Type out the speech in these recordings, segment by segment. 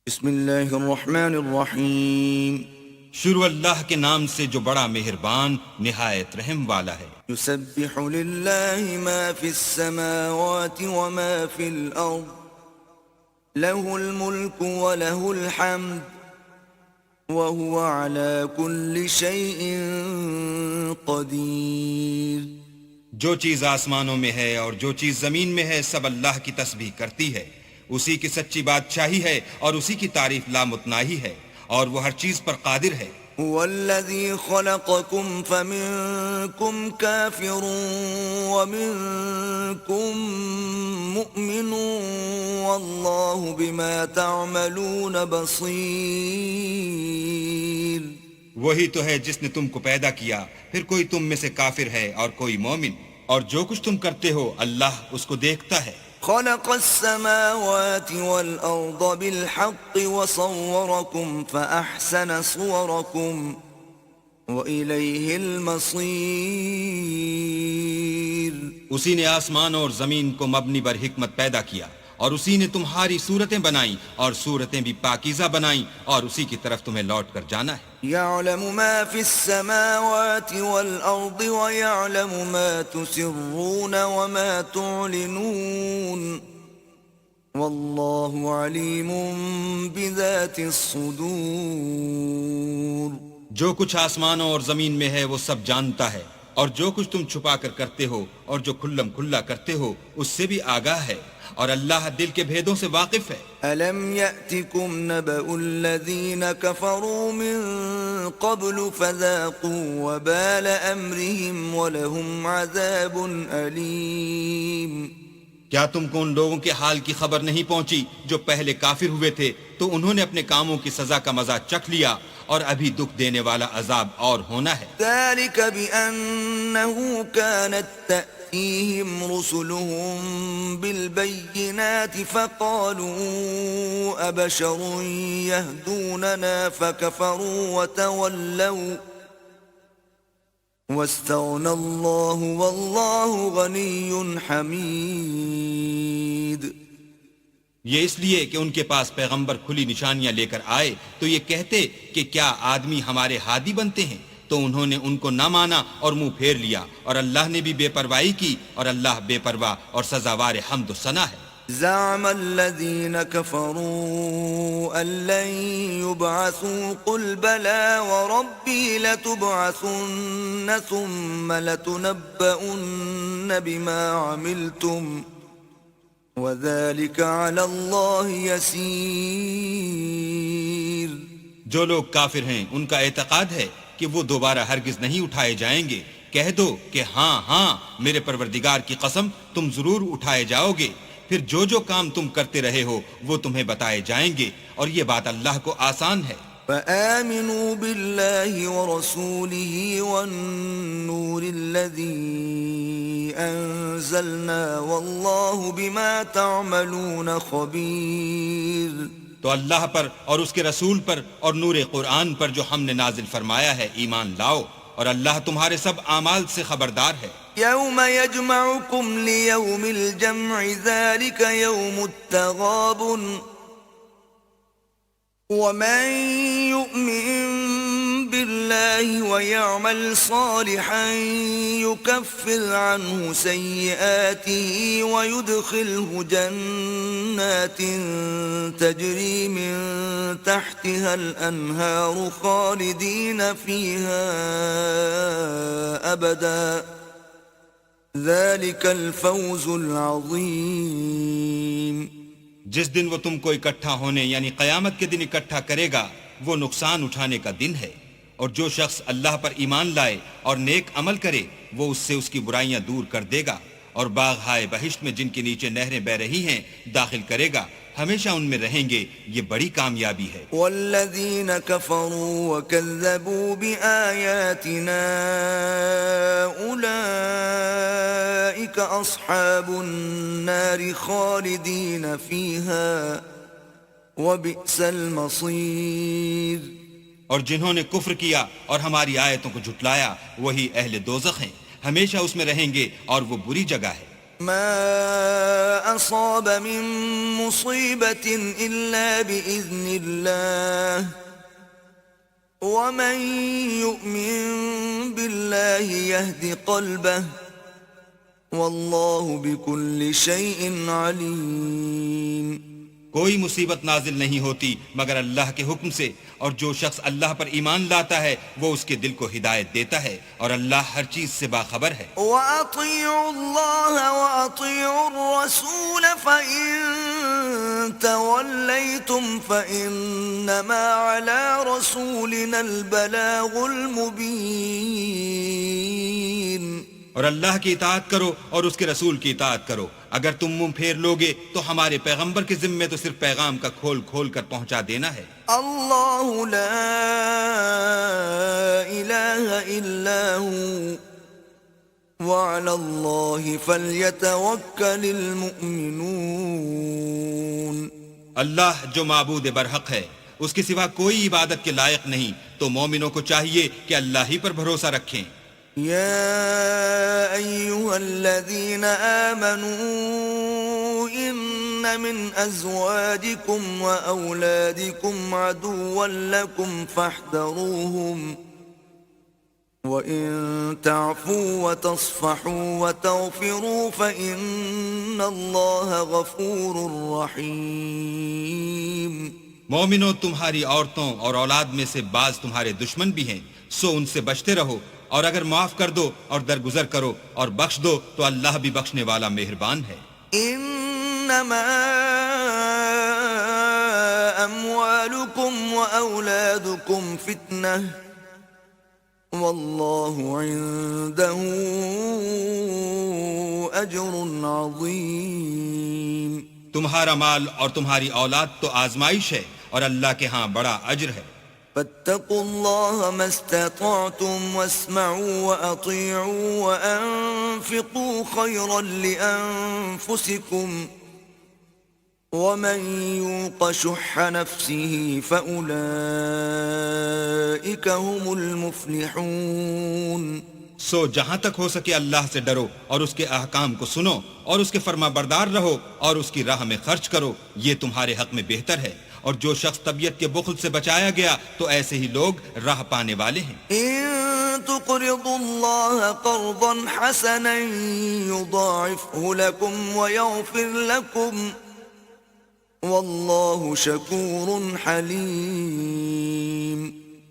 بسم اللہ الرحمن الرحیم شروع اللہ کے نام سے جو بڑا مہربان نہایت رحم والا ہے۔ یسبح للہ ما فی السماوات وما فی الارض له الملک وله الحمد وهو على كل شيء قدیر۔ جو چیز آسمانوں میں ہے اور جو چیز زمین میں ہے سب اللہ کی تسبیح کرتی ہے، اسی کی سچی بادشاہی ہے اور اسی کی تعریف لامتناہی ہے، اور وہ ہر چیز پر قادر ہے۔ هو الذي خلقكم فمنكم كافر ومنكم مؤمن والله بما تعملون بصير۔ وہی تو ہے جس نے تم کو پیدا کیا، پھر کوئی تم میں سے کافر ہے اور کوئی مومن، اور جو کچھ تم کرتے ہو اللہ اس کو دیکھتا ہے۔ خلق السماوات والأرض بالحق وصوركم فأحسن صوركم وإليه المصير۔ اسی نے آسمان اور زمین کو مبنی بر حکمت پیدا کیا، اور اسی نے تمہاری صورتیں بنائیں اور صورتیں بھی پاکیزہ بنائیں، اور اسی کی طرف تمہیں لوٹ کر جانا ہے۔ يعلم ما في السماوات والأرض ويعلم ما تسرون وما تعلنون والله عليم بذات الصدور۔ جو کچھ آسمانوں اور زمین میں ہے وہ سب جانتا ہے، اور جو کچھ تم چھپا کر کرتے ہو اور جو کھلم کھلا کرتے ہو اس سے بھی آگاہ ہے، اور اللہ دل کے بھیدوں سے واقف ہے۔ أَلَمْ يَأْتِكُمْ نَبَأُ الَّذِينَ كَفَرُوا مِن قَبْلُ فَذَاقُوا وَبَالَ أَمْرِهِمْ وَلَهُمْ عَذَابٌ أَلِيمٌ۔ کیا تم کو ان لوگوں کے حال کی خبر نہیں پہنچی جو پہلے کافر ہوئے تھے، تو انہوں نے اپنے کاموں کی سزا کا مزہ چکھ لیا، اور ابھی دکھ دینے والا عذاب اور ہونا ہے۔ ذَلِكَ بِأَنَّهُ كَانَتْ تَأْتِيهِمْ رُسُلُهُم بِالْبَيِّنَاتِ فَقَالُوا أَبَشَرٌ يَهْدُونَنَا فَكَفَرُوا وَتَوَلَّوْا وَاسْتَغْنَى اللَّهُ وَاللَّهُ غَنِيٌّ حَمِيدٌ۔ یہ اس لیے کہ ان کے پاس پیغمبر کھلی نشانیاں لے کر آئے تو یہ کہتے کہ کیا آدمی ہمارے ہادی بنتے ہیں، تو انہوں نے ان کو نہ مانا اور منہ پھیر لیا، اور اللہ نے بھی بے پرواہی کی، اور اللہ بے پرواہ اور سزاوار حمد و ثنا ہے۔ زعم الذين كفروا أن لن يبعثوا قل بلى وربي لتبعثن ثم لتنبؤن بما عملتم وذلك على الله يسير۔ جو لوگ کافر ہیں ان کا اعتقاد ہے کہ وہ دوبارہ ہرگز نہیں اٹھائے جائیں گے۔ کہہ دو کہ ہاں میرے پروردگار کی قسم تم ضرور اٹھائے جاؤ گے، پھر جو کام تم کرتے رہے ہو وہ تمہیں بتائے جائیں گے، اور یہ بات اللہ کو آسان ہے۔ فآمنوا بالله ورسوله والنور الذي أنزلنا والله بما تعملون خبير۔ تو اللہ پر اور اس کے رسول پر اور نور قرآن پر جو ہم نے نازل فرمایا ہے ایمان لاؤ، اور اللہ تمہارے سب اعمال سے خبردار ہے۔ يوم يجمعكم ليوم الجمع ذلك يوم التغابن ومن يؤمن بالله ويعمل صالحا يكفر عنه سيئاته ويدخله جنات تجري من تحتها الأنهار خالدين فيها أبدا ذلك الفوز العظيم۔ جس دن وہ تم کو اکٹھا ہونے یعنی قیامت کے دن اکٹھا کرے گا وہ نقصان اٹھانے کا دن ہے، اور جو شخص اللہ پر ایمان لائے اور نیک عمل کرے وہ اس سے اس کی برائیاں دور کر دے گا، اور باغ ہائے بہشت میں جن کے نیچے نہریں بہ رہی ہیں داخل کرے گا، ہمیشہ ان میں رہیں گے، یہ بڑی کامیابی ہے۔ والذین کفروا وکذبوا بآیاتنا اولئک اصحاب النار خالدین فیہا وبئس المصیر۔ اور جنہوں نے کفر کیا اور ہماری آیتوں کو جھٹلایا وہی اہل دوزخ ہیں، ہمیشہ اس میں رہیں گے اور وہ بری جگہ ہے۔ ما أصاب من مصيبة إلا بإذن الله ومن يؤمن بالله يهد قلبه والله بكل شيء عليم. کوئی مصیبت نازل نہیں ہوتی مگر اللہ کے حکم سے، اور جو شخص اللہ پر ایمان لاتا ہے وہ اس کے دل کو ہدایت دیتا ہے، اور اللہ ہر چیز سے باخبر ہے. وَأَطِيعُوا اللَّهَ وَأَطِيعُوا الرَّسُولَ فَإِن تَوَلَّيْتُمْ فَإِنَّمَا عَلَى رَسُولِنَا الْبَلَاغُ الْمُبِينُ. اور اللہ کی اطاعت کرو اور اس کے رسول کی اطاعت کرو. اگر تم منہ پھیر لوگے تو ہمارے پیغمبر کے ذمے تو صرف پیغام کا کھول کھول کر پہنچا دینا ہے. اللہ لا الہ الا هو وعلی اللہ فلیتوکل المؤمنون. اللہ جو معبود برحق ہے، اس کے سوا کوئی عبادت کے لائق نہیں، تو مومنوں کو چاہیے کہ اللہ ہی پر بھروسہ رکھیں. يا أيها الذين آمنوا إن من أزواجكم وأولادكم عدوا لكم فاحذروهم وإن تعفوا وتصفحوا وتغفروا فإن الله غفور رحيم. مومنوں، تمہاری عورتوں اور اولاد میں سے بعض تمہارے دشمن بھی ہیں، سو ان سے بچتے رہو، اور اگر معاف کر دو اور درگزر کرو اور بخش دو تو اللہ بھی بخشنے والا مہربان ہے. انما اموالکم واولادکم فتنہ واللہ عنده اجر عظیم. تمہارا مال اور تمہاری اولاد تو آزمائش ہے، اور اللہ کے ہاں بڑا اجر ہے. فاتقوا الله ما استطعتم واسمعوا وأطيعوا وأنفقوا خيرا لأنفسكم ومن يوق شح نفسه فأولئك هم المفلحون. سو جہاں تک ہو سکے اللہ سے ڈرو اور اس کے احکام کو سنو اور اس کے فرما بردار رہو اور اس کی راہ میں خرچ کرو، یہ تمہارے حق میں بہتر ہے. اور جو شخص طبیعت کے بخل سے بچایا گیا تو ایسے ہی لوگ راہ پانے والے ہیں. ان تقرضوا الله قرضا حسنا يضاعفه لكم ويغفر لكم والله شكور حليم.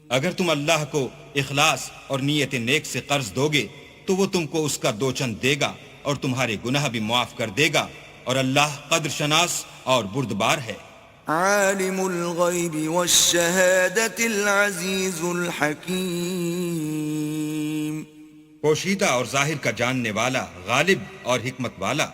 اگر تم اللہ کو اخلاص اور نیت نیک سے قرض دوگے تو وہ تم کو اس کا دو چند دے گا اور تمہارے گناہ بھی معاف کر دے گا، اور اللہ قدر شناس اور بردبار ہے. عالم الغیب والشہادة العزیز الحکیم. پوشیدہ اور ظاہر کا جاننے والا، غالب اور حکمت والا.